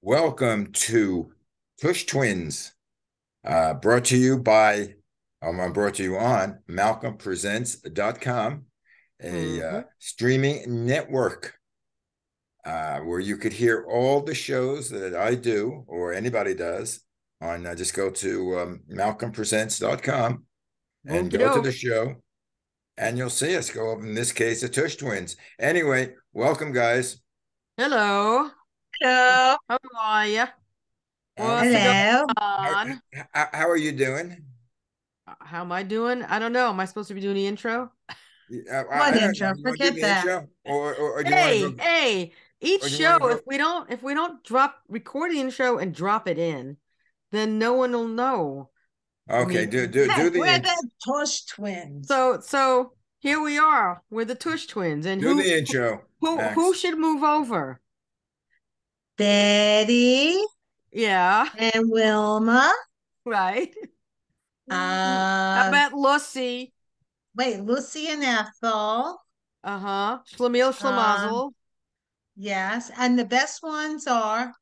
Welcome to Tush Twins, brought to you by, brought to you on MalcolmPresents.com, a streaming network where you could hear all the shows that I do or anybody does on, just go to MalcolmPresents.com and Okey go to doke. the show and you'll see us go, in this case, the Tush Twins. Anyway, welcome, guys. Hello. Hello. How are you? What's going Hello. on? How are you doing? How am I doing? I don't know. Am I supposed to be doing the intro? What I don't know. intro? You want to do Forget the that. intro, or do you want to go? Hey, each Or do you show, want to go? if we don't record the intro and drop it in, then no one will know. Okay, I mean, do the We're intro. the Tush twins. so here we are. We're the Tush twins, and Do the intro, who Max. should move over? Betty Yeah, and Wilma. right. How Uh, about Lucy? wait, Lucy and Ethel. Schlemiel Um, Schlemazel. yes, and the best ones are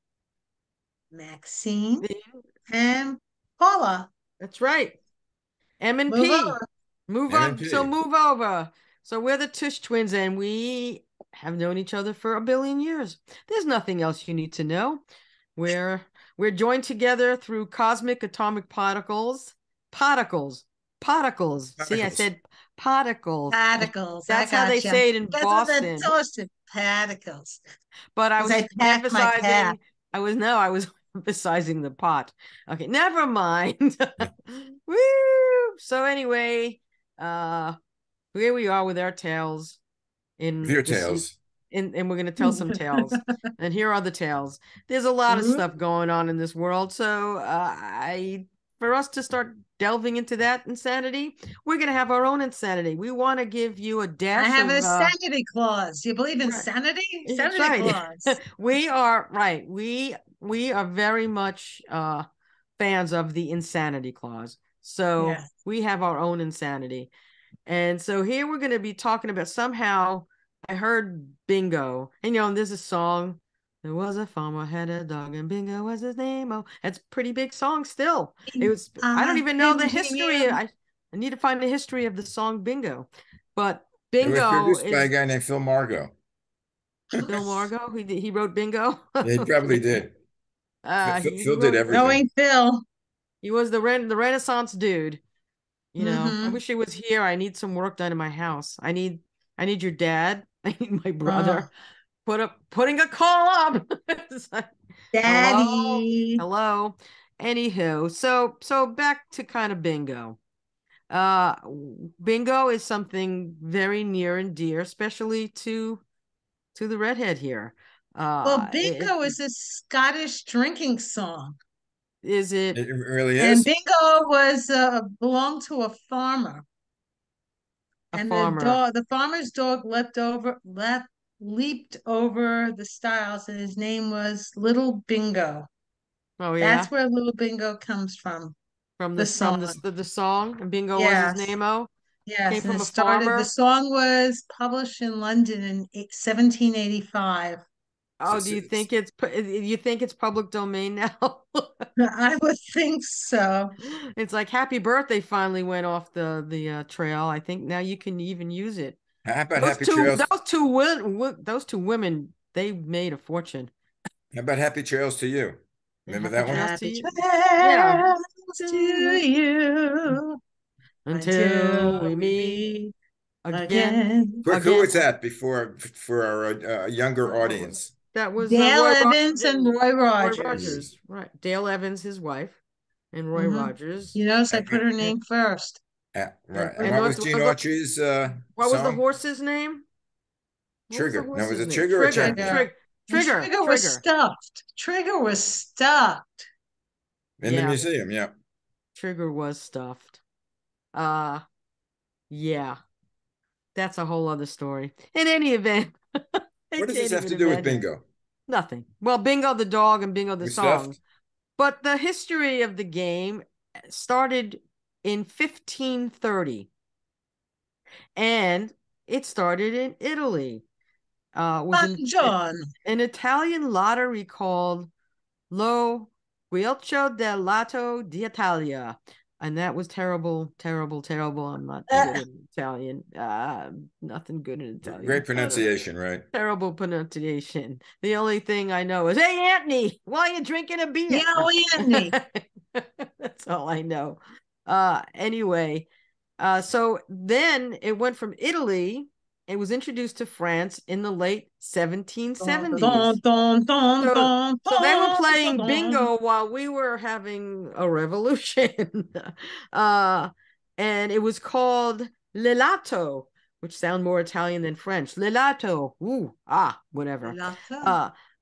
Maxine and Paula. That's right. M and Move P. over. Move on. So M&P. move over. So we're the Tush twins, and we have known each other for a billion years. There's nothing else you need to know. We're we're joined together through cosmic atomic particles. Particles. See, I said particles. Particles. I That's how they got you. say it in Guess what the Boston. toasted particles? But I Because was I packed my cat. emphasizing, I was emphasizing the pot. Okay, never mind. Woo! So anyway, here we are with our tales With in your the sea. tails. And we're going to tell some tales. And here are the tales. There's a lot of stuff going on in this world. So for us to start delving into that insanity, we're going to have our own insanity. We want to give you a I dash have an of insanity clause. You believe in right. sanity? That's Sanity right. clause. We are right. We are very much fans of the insanity clause. So Yes. we have our own insanity. And so here we're going to be talking about somehow I heard bingo. And there's a song. There was a farmer had a dog and bingo was his name. Oh, that's a pretty big song still. I don't even know the history. I need to find the history of the song Bingo. But It was bingo produced by a is guy named Phil Margo. Bill Margo. He wrote Bingo. Yeah, he probably Okay. did. He Phil did wrote. everything. Knowing Phil. He was the Renaissance dude. I Mm-hmm. wish he was here. I need some work done in my house. I need your dad. I need my Oh, brother. Putting a call up. It's like, hello, Daddy. hello. Anywho, so back to kind of bingo. Uh, Bingo is something very near and dear, especially to the redhead here. Well, It Bingo is a Scottish drinking song. is it It really And is. Bingo was belonged to a farmer. a And farmer? the farmer's dog leaped over the stiles, and his name was Little Bingo. Oh That's yeah, where Little Bingo comes from, from the this from song. this the song, and Bingo was his Yes. name. Oh, came Yes, and from it a started, the farmer. song was published in London in 1785. So, Oh, do you think it's public domain now? I would think so. It's like Happy Birthday finally went off the trail. I think now you can even use it. how about Those Happy two Trails? those two women, they made a fortune. How about Happy Trails to you? Remember Happy that one? trails to Happy you. Yeah. trails to you Until until we we meet meet again. again. Quick, who Again. was that before for our younger audience? That was Dale Evans and Roy Roy Rogers. Rogers, right? Dale Evans, his wife, and Roy Hmm. Rogers. You notice I And, put her And name first. and, right. And and what was Gene Autry's what was the song? horse's name? What was the Trigger. Now, was horse's it name? Trigger or Trigger. Champion? And Trigger was Trigger. stuffed. Trigger was stuffed. In the Yeah, museum, yeah. Trigger was stuffed. Uh, yeah, that's a whole other story. In any event, I What does this can't have even to do with imagine. bingo? Nothing. Well, Bingo the dog and Bingo the We song. stuffed? But the history of the game started in 1530, and it started in Italy. Was Fun John. an Italian lottery called Lo Guilcio del Lato d'Italia. And that was terrible, terrible, terrible. I'm not good in Italian. Nothing good in Italian. Great pronunciation, right? Terrible pronunciation. The only thing I know is, hey, Anthony, why are you drinking a beer? Yeah, Anthony. That's all I know. Anyway, so then it went from Italy. It was introduced to France in the late 1770s. So they were playing bingo while we were having a revolution. And it was called Lelato, which sound more Italian than French. Lelato. Ooh, whatever.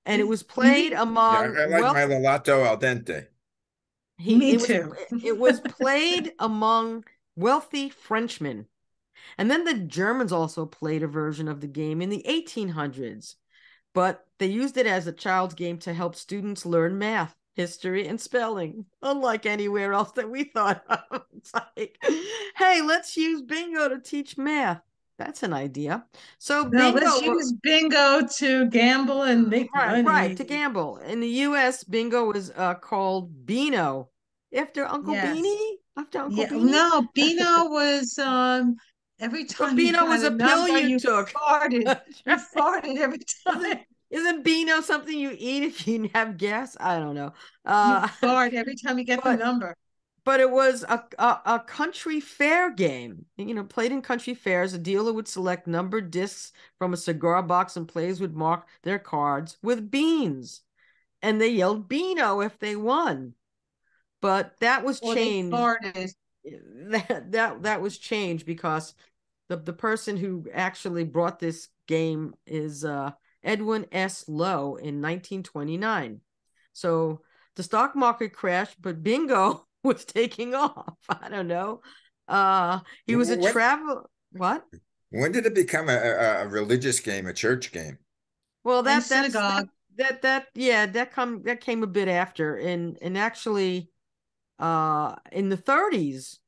And it was played among I like my Lelato al dente. Me too. It was played among wealthy Frenchmen. And then the Germans also played a version of the game in the 1800s, but they used it as a child's game to help students learn math, history, and spelling, unlike anywhere else that we thought of. It's like, hey, let's use bingo to teach math. That's an idea. So bingo, let's use bingo to gamble and make money. Right, to gamble. In the U.S., bingo is called Beano, after Uncle Beanie. After Uncle Beanie. No, Beano was every time you Beano got was a pill you took. Farted. You farted every time. Isn't Beano something you eat if you have gas? I don't know. You fart every time you get the number. But it was a country fair game, played in country fairs. A dealer would select numbered discs from a cigar box and players would mark their cards with beans. And they yelled Beano if they won. But that was changed. That was changed because the person who actually brought this game is Edwin S. Lowe in 1929. So the stock market crashed, but bingo was taking off. I don't know. He was a travel. What? When did it become a religious game, a church game? Well, that came a bit after, and actually, in the 30s,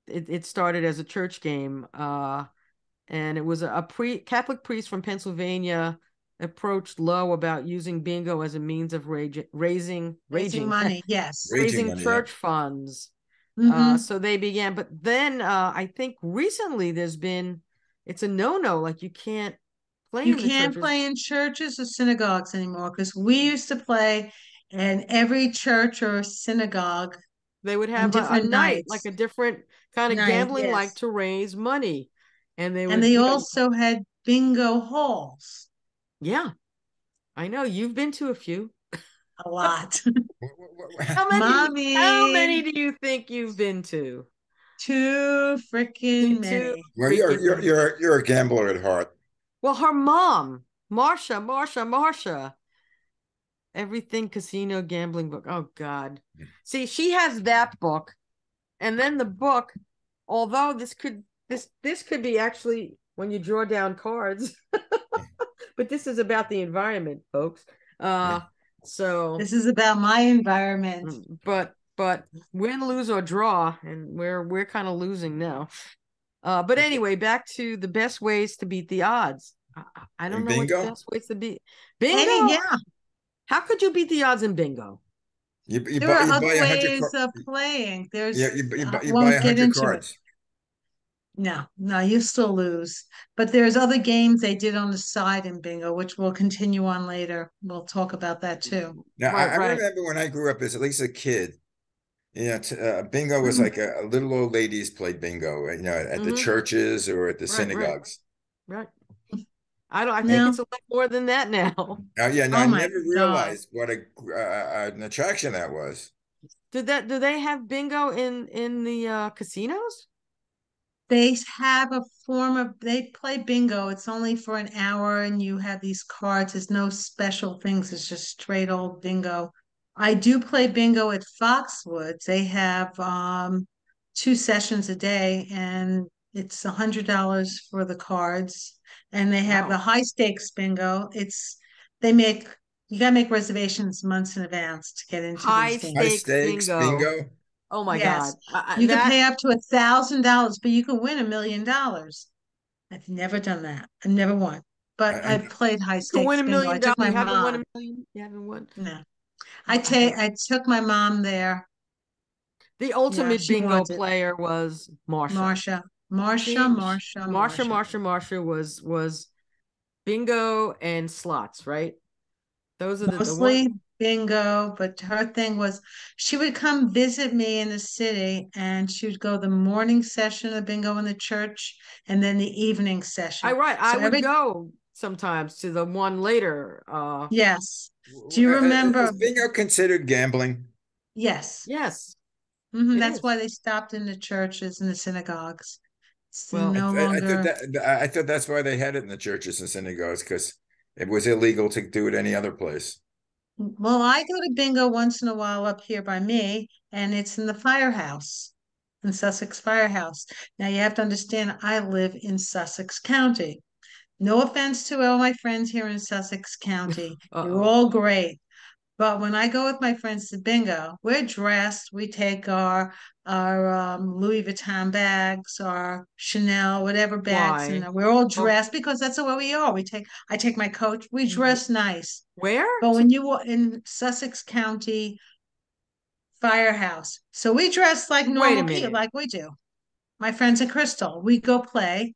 it started as a church game. And it was a Catholic priest from Pennsylvania approached Lowe about using bingo as a means of raising money. Yes, raising church funds. So they began, but then I think recently it's a no-no. Like you can't play in churches or synagogues anymore, because we used to play in every church or synagogue. They would have a night, like a different kind of gambling, like to raise money. And they also had bingo halls. Yeah, I know. You've been to a few. A lot. How many do you think you've been to? Too freaking many. Well, you're a gambler at heart. Well, her mom, Marsha, everything casino gambling book. Oh God. See, she has that book. And then the book, although this could be actually when you draw down cards, but this is about the environment, folks. So this is about my environment. But win, lose, or draw, and we're kind of losing now. But anyway, back to the best ways to beat the odds. I don't know what the best ways to beat bingo. Yeah. How could you beat the odds in bingo? There are other ways of playing. There's you buy 100 cards. No, you still lose. But there's other games they did on the side in bingo, which we'll continue on later. We'll talk about that too. Now, I remember when I grew up as at least a kid, bingo was like a little old ladies played bingo, at the churches or at the synagogues. Right. I think it's a lot more than that now. I never realized what an attraction that was. Do they have bingo in the casinos? They have they play bingo. It's only for an hour and you have these cards. There's no special things. It's just straight old bingo. I do play bingo at Foxwoods. They have 2 sessions a day and it's $100 for the cards. And they have the high stakes bingo. You gotta make reservations months in advance to get into high stakes bingo. Oh my God. You can pay up to $1,000, but you can win $1 million. I've never done that. I've never won. But I've played high stakes bingo. I took my mom. You haven't won $1 million? You haven't won? No. I took my mom there. The Yeah, ultimate she bingo wanted player was Marsha. Marsha. Marsha, She, Marsha, Marsha, Marsha. Marsha, Marsha was bingo and slots, right? Those are the one. Mostly bingo, but her thing was she would come visit me in the city and she would go the morning session of bingo in the church and then the evening I session. right. I So would every go sometimes to the one later. yes. Do you remember? Is bingo considered gambling? Yes. Yes, Hmm. it That's is. why they stopped in the churches and the synagogues. It's Well, no longer. I thought that's why they had it in the churches and synagogues because it was illegal to do it any other place. Well, I go to bingo once in a while up here by me, and it's in the firehouse, in Sussex Firehouse. Now you have to understand, I live in Sussex County. No offense to all my friends here in Sussex County. You're uh-oh. all great. But when I go with my friends to bingo, we're dressed. We take our Louis Vuitton bags, our Chanel, whatever bags, and Why? we're all Oh, dressed because that's the way we are. I take my coach. We dress nice. where? But when you were in Sussex County Firehouse, so we dress like Wait a normal people, minute. like we do. My friends at Crystal, we go play,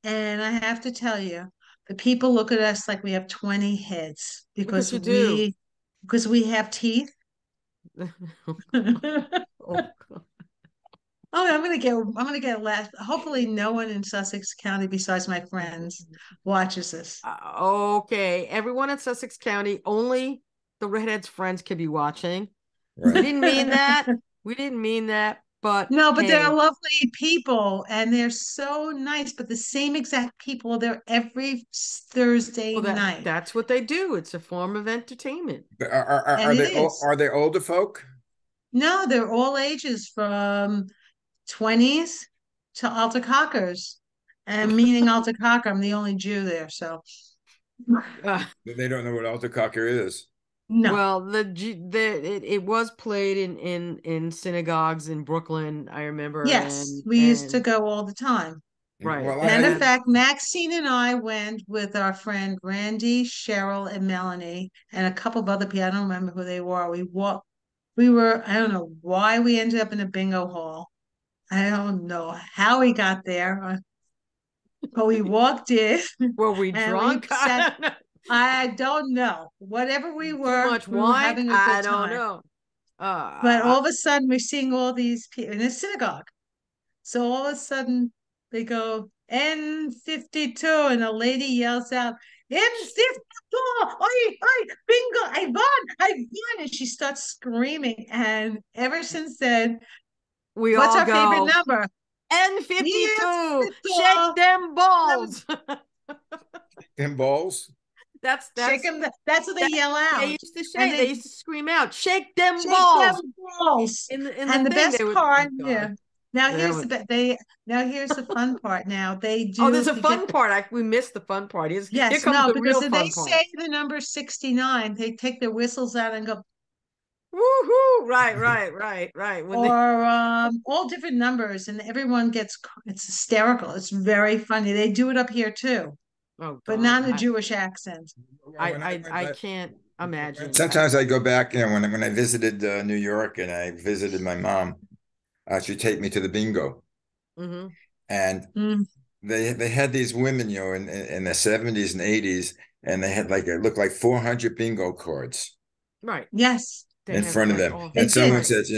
and I have to tell you, the people look at us like we have 20 heads Because you do. because we have teeth. Oh, Oh, I'm gonna get last. Hopefully, no one in Sussex County besides my friends watches this. okay. Everyone in Sussex County, only the redheads' friends could be watching. We Right. didn't mean that. We didn't mean that. But No, but they're hey, lovely people and they're so nice. But the same exact people are there every Thursday well, night, that's what they do. It's a form of entertainment. But and it is. are they older folk? No, they're all ages from 20s to Alta Cockers. And meaning Alta Cocker, I'm the only Jew there, so Uh, They don't know what aldercocker is. no. well, it was played in synagogues in Brooklyn, I remember, Yes, and we used to go all the time. right, Well, and Matter of then fact, Maxine and I went with our friend Randy, Cheryl, and Melanie, and a couple of other people. I don't remember who they were. I don't know why we ended up in a bingo hall. I don't know how we got there, but we walked in were we and we drunk? sat. I don't know. Whatever Too much we were wine? having a I good don't time. know. But Uh, all of a sudden, we're seeing all these people in a synagogue. So all of a sudden they go N52 and a lady yells out, N52, oi, bingo, I won. And she starts screaming. And ever since then, we what's all our favorite go number? N52. Shake N52. them balls. Pinballs. Shake them. That's what they That yell they out. used to And say. They they used to scream out, "Shake them shake them balls!" balls. In the And the thing, best they would. part, Oh yeah. God, Now that here's was. here's the fun part. Now they Oh, do there's a to get fun part. We missed the fun part. Here yes, comes no, the because real if they fun part. say the number 69, they take their whistles out and go, Woohoo! Right, right, right, right. When they. or all different numbers, and everyone it's hysterical. It's very funny. They do it up here too, Oh but God, not in a Jewish accent. Well, when I can't imagine. sometimes I go back, when I visited New York and I visited my mom, she'd take me to the bingo, Hmm. and Mm, they had these women, in the 70s and 80s, and they had like it looked like 400 bingo cards Right. yes, They in have front of like them, all they and did. someone right. says,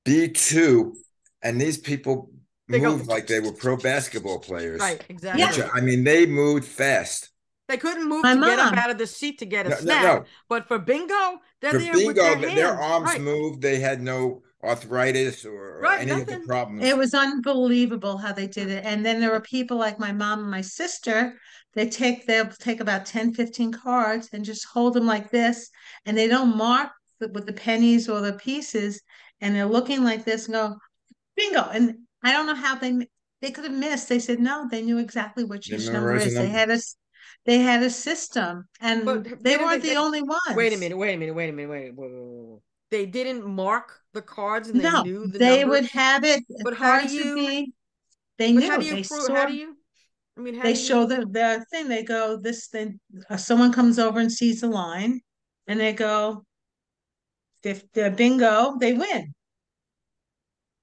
B2, and these people They go moved like they were pro basketball players, right, which Yeah, exactly. I mean, they moved fast. They couldn't move my to get up mom. out of the seat to get a No, no, snack, no. but for bingo, they're For there with bingo, their their hands. arms Right, moved. They had no arthritis or right, any of the nothing. It problems. was unbelievable how they did it. And then there are people like my mom and my sister, they'll take about 10, 15 cards and just hold them like this. And they don't mark with the pennies or the pieces. And they're looking like this and go, bingo. And I don't know how they could have missed. They said no, they knew exactly what They each number memorize the is. number. They had a system and But they didn't weren't the they only wait a ones. minute, wait a minute, wait a minute, wait. They didn't mark the cards and they No, knew the they would numbers. have it, the But how do cards would you be, they but how do knew, you they prove saw. how They do show you the thing. They go this thing. Someone comes over and sees the line, and they go. bingo, they win.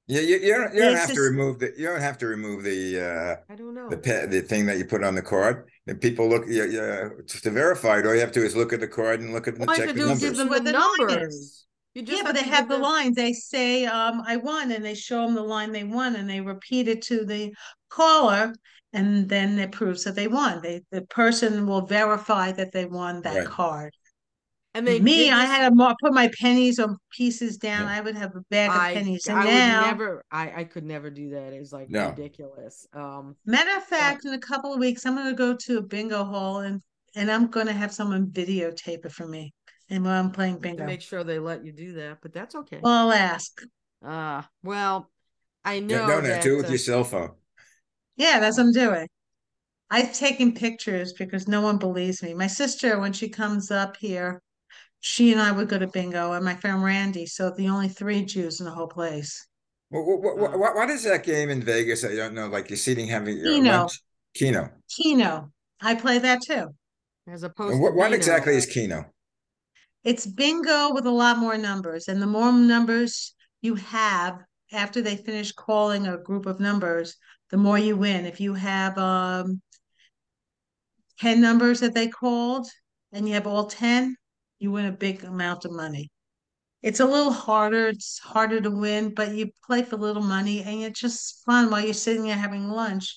You don't It's have to just, remove the I don't know. the thing that you put on the card. And people look to verify it. All you have to do is look at the card and look at the All you have check to the do is give see numbers. them the what the line is. numbers. You Yeah, just but have they to have give the them. lines. They say, I won, and they show them the line they won, and they repeat it to the caller, and then it proves that they won. The person will verify that they won that Right. card. And they Me, did I this. had to put my pennies or pieces down. Yeah. I would have a bag of pennies, and I would now, never. I could never do that. It's like No. ridiculous. matter of But fact, in a couple of weeks, I'm going to go to a bingo hall, and I'm going to have someone videotape it for me, and when I'm playing to bingo, make sure they let you do that, but that's okay. well, I'll ask. Well, I Yeah, know don't do it that with your cell phone. Yeah, that's what I'm doing. I've taken pictures because no one believes me. My sister, when she comes up here, she and I would go to bingo, and my friend Randy. So the only three Jews in the whole place. uh, What is that game in Vegas? I don't know. Like you're sitting having your Keno, lunch. Keno. Keno. I play that too. as And opposed to what Beano. exactly is Keno? It's bingo with a lot more numbers, and the more numbers you have after they finish calling a group of numbers, the more you win. If you have 10 numbers that they called and you have all 10, you win a big amount of money. It's a little harder. It's harder to win, but you play for little money and it's just fun while you're sitting there having lunch.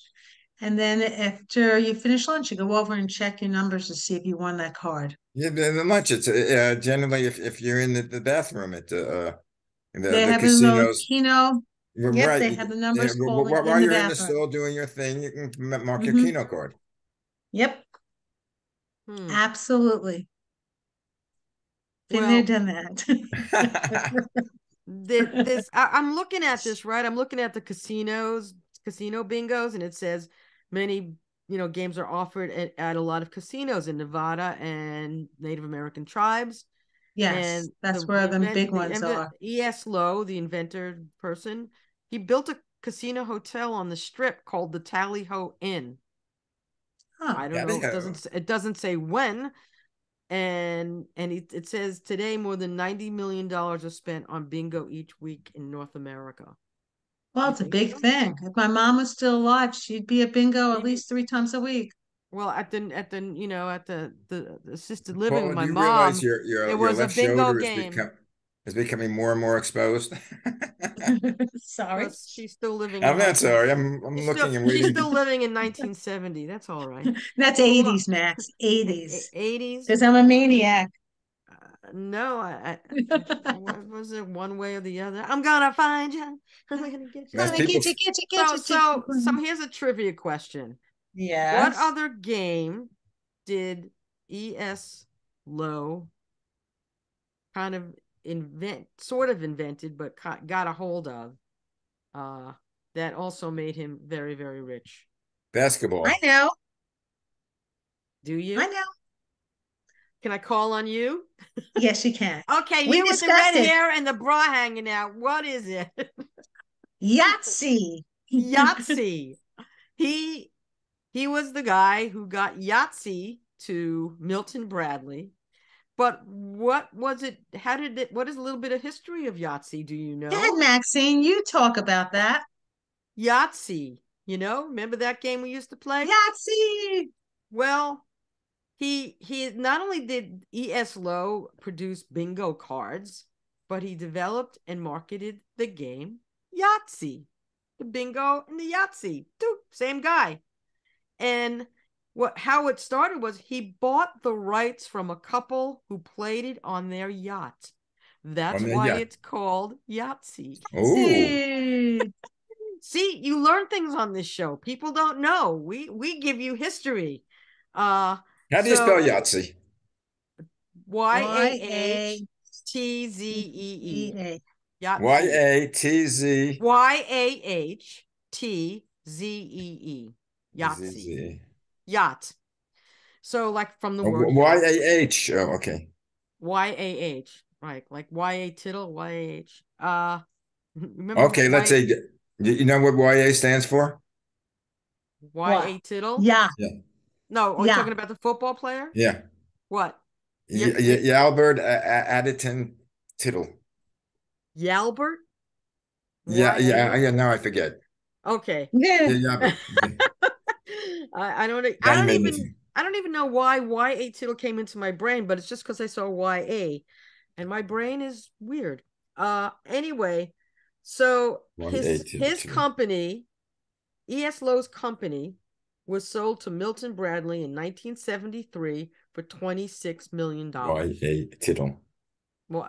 And then after you finish lunch, you go over and check your numbers to see if you won that card. Yeah, the lunch. It's generally if you're in the bathroom at They the have in the casinos, Keno. Yep, right? they have the numbers calling in While the you're in the bathroom. stall doing your thing, you can mark your Hmm. Keno card. Yep, Hmm. absolutely. Been there, Well, done that. I'm looking at this, right? I'm looking at the casino bingos, and it says many games are offered at a lot of casinos in Nevada and Native American tribes. Yes, And that's where the big ones are. E.S. Lowe, the inventor person, he built a casino hotel on the strip called the Tally Ho Inn. Huh. I don't know. Anyhow, It doesn't say when. And it says today more than $90 million are spent on bingo each week in North America. Well, You it's a think big so? thing. If my mom was still alive, she'd be at bingo at Maybe. least 3 times a week. Well, at the assisted living with Paul, do my you realize mom, there your was a left bingo shoulder game. is becoming more and more exposed? Sorry. Plus, she's still living in I'm not 19. sorry. I'm looking and She's waiting. still living in 1970. That's all right. That's So look, 80s, Max. 80s. 80s. Because I'm a maniac. No, what was it? One way or the other. I'm gonna find you. I'm gonna get you. That's Gonna people. get So you. here's a trivia question. What Yes. other game did E.S. Lowe kind of sort of invented, but got a hold of, uh, that also made him very, very rich? I Basketball. know. Do I you? know. Can I call on you? Yes, you can. Okay, We you with the red discussed it. hair and the bra hanging out. What is it? Yahtzee. Yahtzee. He he was the guy who got Yahtzee to Milton Bradley. But what was it? How did it? What is a little bit of history of Yahtzee? Do you Go ahead, know? Maxine. You talk about that. Yahtzee. Remember that game we used to play? Yahtzee. Well, he not only did E.S. Lowe produce bingo cards, but he developed and marketed the game Yahtzee. The bingo and the Yahtzee. Same guy. And how it started was he bought the rights from a couple who played it on their yacht. That's On the why yeah. it's called Yahtzee. Oh, Yahtzee. See, you learn things on this show. People don't know. We give you history. Uh how do you spell so Yahtzee? Yahtzee. Yahtzee. Yahtzee. Yatz. Yahtzee. Yahtzee. Z. Yacht. So like from the Oh, word yacht. YAH. Oh, okay. YAH. Right. Like YA tittle, YAH. Remember Okay, let's Y say, you know what YA stands for? What? YA tittle? Yeah. Yeah. No, are we Yeah. talking about the football player? Yeah. What? Yeah, Albert Addington Tittle. Yalbert. Yeah, yeah, Y-A? yeah. Now I forget. Okay. Yeah. Yeah, yeah, but I don't I Young don't made even me. I don't even know why YA Tittle came into my brain, but it's just because I saw YA and my brain is weird. Anyway, so YA Tittle his too. company, E.S. Lowe's company, was sold to Milton Bradley in 1973 for $26 million. YA Tittle. Well,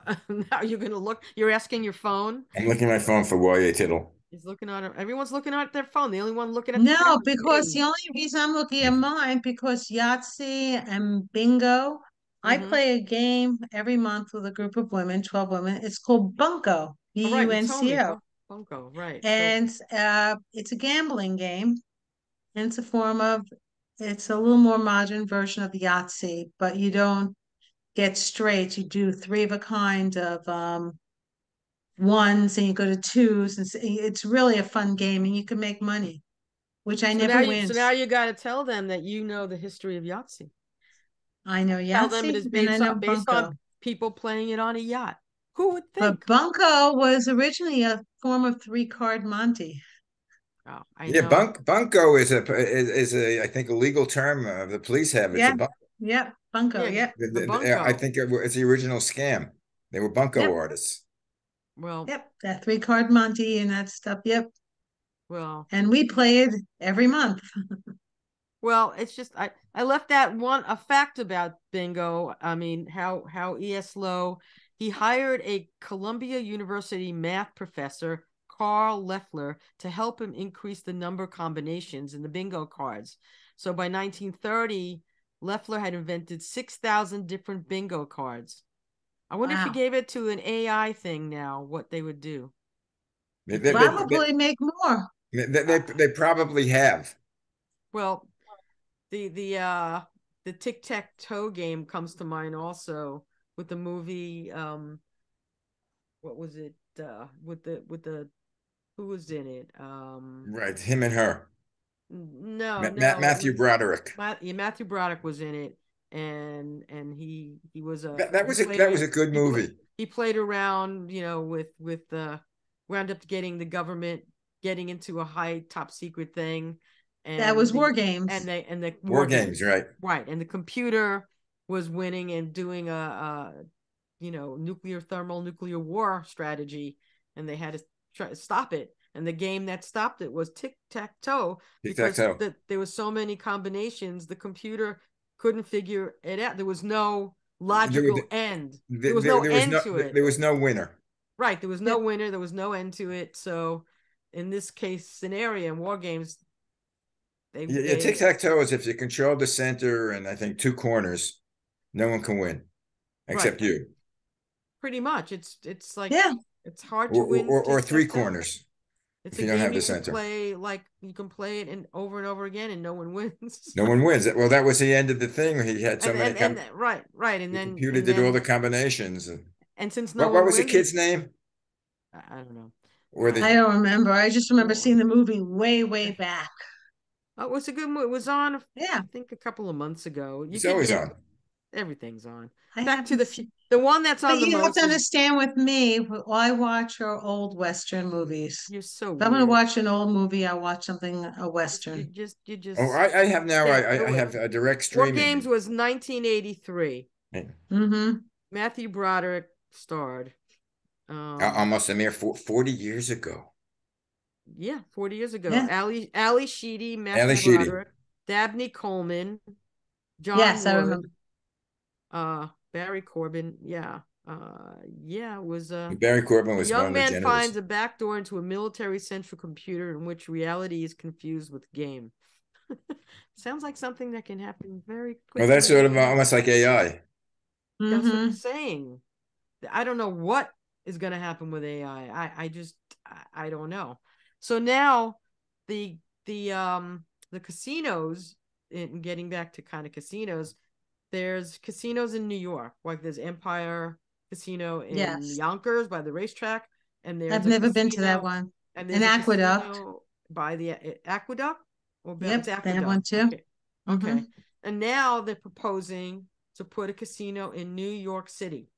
now you're gonna look, you're asking your phone. I'm looking at my phone for YA Tittle. He's looking at it. Everyone's looking at their phone. The only one looking at the No, camera is because the me. only reason I'm looking at mine because Yahtzee and Bingo, I Mm-hmm. play a game every month with a group of women, 12 women. It's called Bunko, All right, you told me Bunco. Bunko, right? So And it's a gambling game. And it's a little more modern version of Yahtzee, but you don't get straight. You do three of a kind of ones and you go to twos. And it's really a fun game and you can make money, which I never so win. now you got to tell them that you know the history of Yahtzee. I know Tell them it Yahtzee is and I know based on Bunko. people playing it on a yacht. Who would But think? Bunko was originally a form of three-card Monte. Oh, I Yeah, know. bunco is a I think a legal term the police have. It's a Yeah, bunk. yep, Bunko, Yeah, yep, the I Bunko. think it's the original scam. They were bunco yep, artists. Well, yep. That three-card Monte and that stuff, yep. well, And we play it every month. well. It's just I left that one a fact about bingo. I mean, how E.S. Lowe, he hired a Columbia University math professor, Carl Leffler, to help him increase the number combinations in the bingo cards. So by 1930, Leffler had invented 6,000 different bingo cards. I wonder if you Wow. gave it to an AI thing now, what they would do. They, You they, could they, give it. Probably make more. they probably have. Well, the the tic tac toe game comes to mind also with the movie. What was it? With the who was in it? Right, him and her. No, no, it Matthew was Broderick. Matthew Broderick was in it, and he was a That he was a played that was a a good he played movie. he played around, with wound up getting the government getting into a high top secret thing, That and was War the Games. and the War war games, games, right? right, and the computer was winning and doing a nuclear war strategy, and they had to try to stop it. And the game that stopped it was tic tac toe Tic tac because toe. there was so many combinations, the computer couldn't figure it out. There was no There, logical end. There was no end to it. there was no winner. Right. There was no Yep. winner. There was no end to it. So in this case scenario in war games, Yeah, tic they tac toe is if you control the center and I think two corners, no one can win right. except you, Pretty much. It's like Yeah. it's hard to win or tic three tac toe. corners It's if a you don't game have the you can center. play, like you can play it and over again and no one wins. No one wins. Well, that was the end of the thing. He had so many. And right The computer did all the combinations. and since no What one was the wins it, kid's name? I don't know. Or I the don't remember. I just remember Well, seeing the movie way, way back. it was a good movie. It was on, Yeah, I think, a couple of months ago. You It's could always get on. everything's on. I Back to haven't seen. the one that's But on the you have to most is understand with me, I watch our old Western movies. you're so If I'm going to weird. watch an old movie, I watch something, a You Western. just you Oh, just I have now. can't I do it. have a direct War Games streaming. was 1983. Mm-hmm. Matthew Broderick starred. Almost a mere 40 years ago. Yeah, 40 years ago. Yeah. Ali Sheedy, Ali Matthew Sheedy. Broderick, Dabney Coleman, John Yes, I Wood, remember. Barry Corbin. Yeah, it was Barry Corbin a was one young of the man generals. finds a backdoor into a military central computer in which reality is confused with game. Sounds like something that can happen very Well, quickly that's and sort of very almost like AI. That's what I'm Mm-hmm. saying. I don't know what is going to happen with AI. I just I don't know. So now the the casinos, in getting back to kind of casinos, there's casinos in New York, like there's Empire Casino in Yes. Yonkers by the racetrack, and I've never been to that one. An there's a aqueduct. casino by the Aqueduct, it's Yep, they have one Aqueduct. too. Okay. Mm-hmm. Okay. And now they're proposing to put a casino in New York City.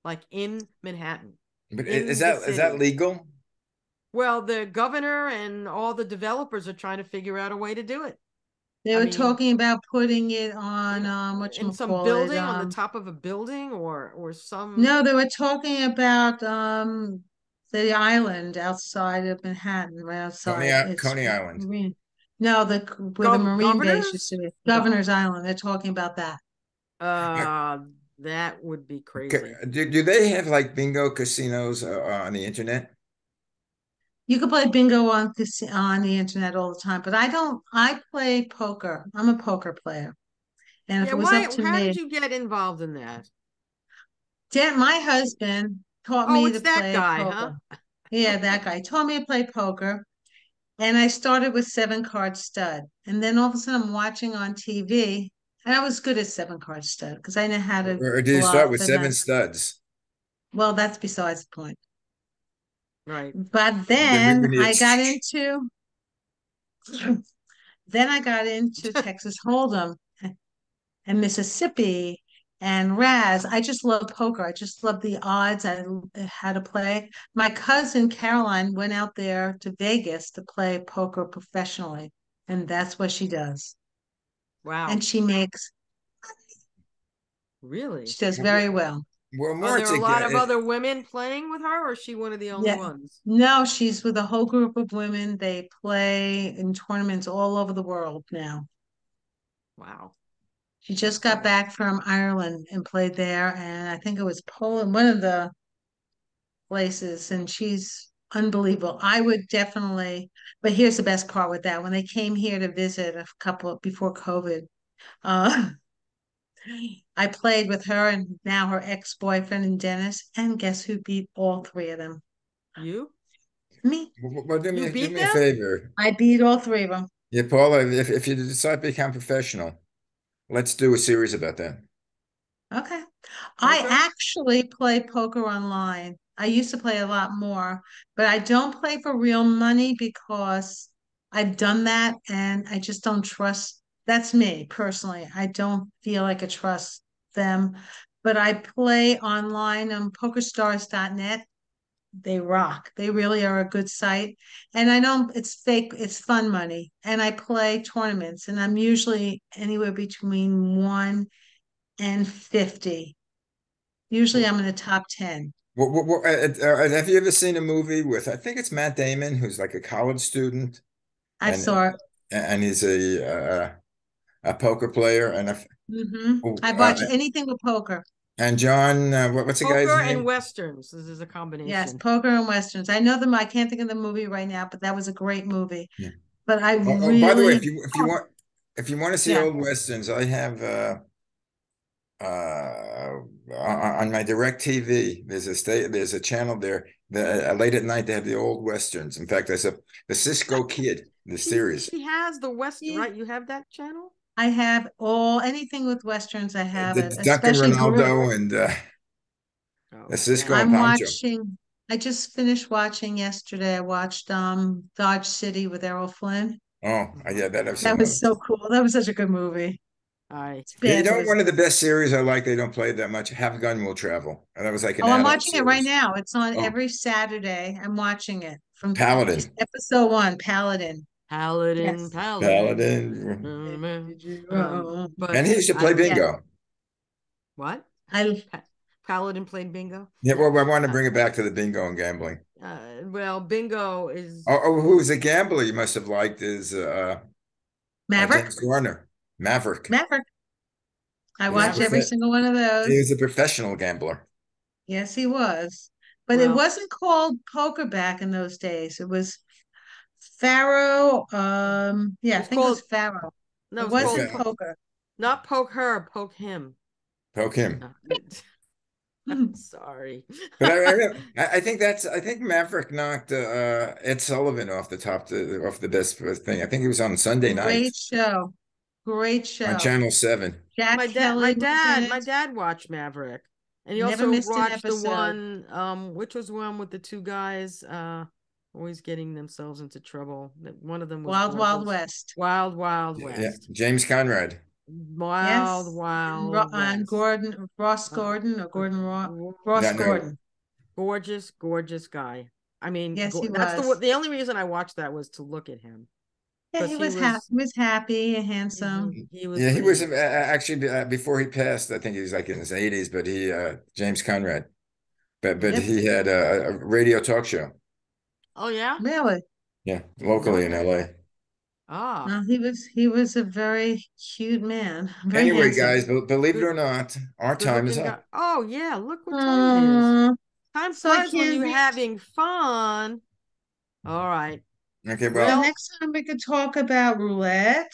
like in Manhattan. But In is the that city. legal? Well, the governor and all the developers are trying to figure out a way to do it. They I were mean, talking about putting it you on know, in some whatchamacallit. building on the top of a building or some. No, they were talking about the island outside of Manhattan, right outside. It's Coney Island. marine. No, the where the Marine base used to Governors? be. No. Governor's Island. They're talking about that. Uh, that would be Okay. crazy. Do they have like bingo casinos on the internet? You could play bingo on the internet all the time, but I don't. I play poker. I'm a poker player, and if Yeah, it was up why? to How did me, you get involved in that? My husband taught Oh, me it's to that play guy, huh? poker. Yeah, that guy taught me to play poker. And I started with 7 card stud. And then all of a sudden I'm watching on TV. And I was good at 7 card stud because I know how to Or do you start bluff. with seven studs? Well, that's besides the point. Right. But Then we then need I got into Texas Hold'em and Mississippi and Raz. I just love poker. I just love the odds. How to play. My cousin Caroline went out there to Vegas to play poker professionally, and that's what she does. Wow. And Really? she does very well. Well, Are more there a to lot get of other women playing with her, or is she one of the only Yeah. ones? No, she's with a whole group of women. They play in tournaments all over the world now. Wow. She That's just got cool. back from Ireland and played there, and I think it was Poland, one of the places, and she's unbelievable. I would definitely, but here's the best part with that. When they came here to visit a couple before COVID, uh, I played with her and now her ex-boyfriend and Dennis, and guess who beat all 3 of them? You? Me. well, You do beat me a them? favor. I beat all 3 of them. Yeah, Paula, if you decide to become professional, let's do a series about that. Okay. I Okay. actually play poker online. I used to play a lot more, but I don't play for real money because I've done that and I just don't trust. That's me personally. I don't feel like I trust them, but I play online on pokerstars.net. They rock. They really are a good site. And I know it's fake, it's fun money. And I play tournaments and I'm usually anywhere between 1 and 50. Usually I'm in the top 10. Have you ever seen a movie with, I think it's Matt Damon, who's like a college student, I and saw it. he's a poker player, oh, I've watched anything with poker. and John, what's the guy's Poker and name? westerns. This is a Yes, combination. poker and westerns. I know them. I can't think of the movie right now, but that was a great movie. Yeah. But I By the way, really, if you want to see yeah. old westerns, I have on my direct TV, there's a channel there that late at night they have the old westerns. In fact, there's the Cisco Kid, the series. She has the West, Yeah. right? You have that channel? I have anything with westerns. I have it, Duncan especially group. Ronaldo and Oh, Cisco and man. I'm Pancho. watching. I just finished watching yesterday. I watched Dodge City with Errol Flynn. Oh, yeah, that I've That seen was those. so cool. That was such a good movie. I It's You bad know, one of the business. best series I like, they don't play it that much, Have Gun Will Travel. And that was like an Oh, I'm adult watching it right series. now. It's on Oh, every Saturday. I'm watching it from Paladin. episode 1, Paladin. Paladin, Yes. Paladin. Paladin. Did you, And But he used to I play yeah, bingo. what? I Paladin played bingo. Yeah, well, I want to Uh, bring it back to the bingo and gambling. well, bingo is Who's a gambler you must have liked is Maverick. James Garner, Maverick. Maverick. I He was a watched Maverick. every single one of he those. was a professional gambler. Yes, he was. But it Well, wasn't called poker back in those days. It was Faro. it Yeah, I was think it was called Faro. no, It it was called wasn't poker. not poke her, poke him. Poke him. Uh, I'm sorry. But I think I think Maverick knocked Ed Sullivan off the best thing. I think he was on Sunday night Great show. Great on show. Channel 7. Jack My dad, Kelly my was in dad, my it. dad watched Maverick, and he Never also missed an watched the episode. one, which was one with the two guys, always getting themselves into trouble. One of them was Wild Wild gorgeous. West. Wild Wild Yeah, West. James Conrad. Wild, Yes. Wild And West. Ross Uh, Gordon or uh, Ross No. Gordon. gorgeous, gorgeous guy. I mean, Yes, he that's was. the only reason I watched that was to look at him Yeah, because he was happy. He was happy and handsome. he was Yeah, he was pretty. actually before he passed. I think he was like in his 80s, but he James Conrad. But Yep. he had a radio talk show. Oh yeah, Really. Yeah, no, locally in LA. ah, No, he was a very cute man, very Anyway, handsome. guys, believe it good or not, our good time is looking guy. up. Oh yeah, look what time it is. Oh, Time so I flies when can't you're read. having fun. All right. Okay, So well, Well, next time we could talk about roulette.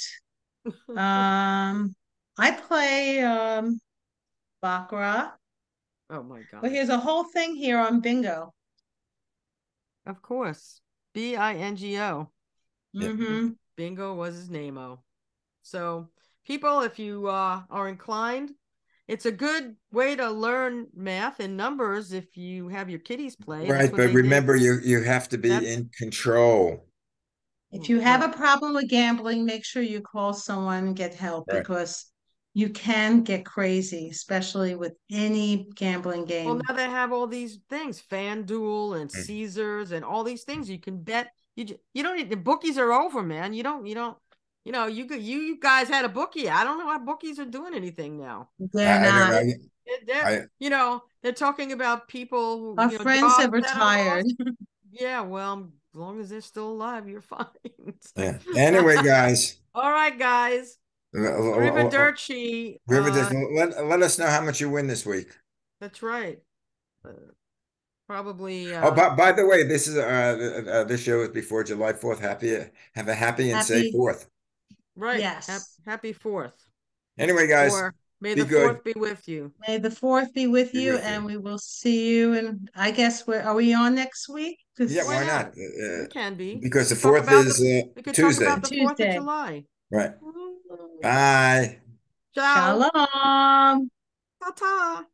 Um, I play baccarat, oh my but God. here's a whole thing here on bingo. Of course. BINGO. yeah, Bingo was his name-o. So, people, if you are inclined, it's a good way to learn math and numbers if you have your kiddies play. That's right. what But they did. remember, you have to be That's in control. If you have a well, problem with gambling, make sure you call someone and get help Right. because you can get crazy, especially with any gambling well, game. now they have all these things, FanDuel and Mm. Caesars and all these things you can bet. You don't need the bookies are over, man. You guys had a bookie. I don't know why bookies are doing anything now. They're I don't not. know. I They're talking about people who, Our friends jobs have that are retired. lost. Yeah, well, as long as they're still alive, you're fine. yeah. Anyway, guys, All right, guys. Arrivederci. River, let us know how much you win this week. That's right. Uh, probably Oh, by the way, this show is before July 4th. Have a happy and safe Happy. 4th. right. Yes. Happy fourth. Anyway, guys, Or may be the good. fourth be with you. May the fourth be with Be you, with you. and we will see you. And I guess are we on next week? Yeah, Why why This not? not? We can be. Because the We talk 4th about is we could talk about Tuesday. the 4th of Tuesday. July. Right. Bye. Ciao. Shalom. Ta ta.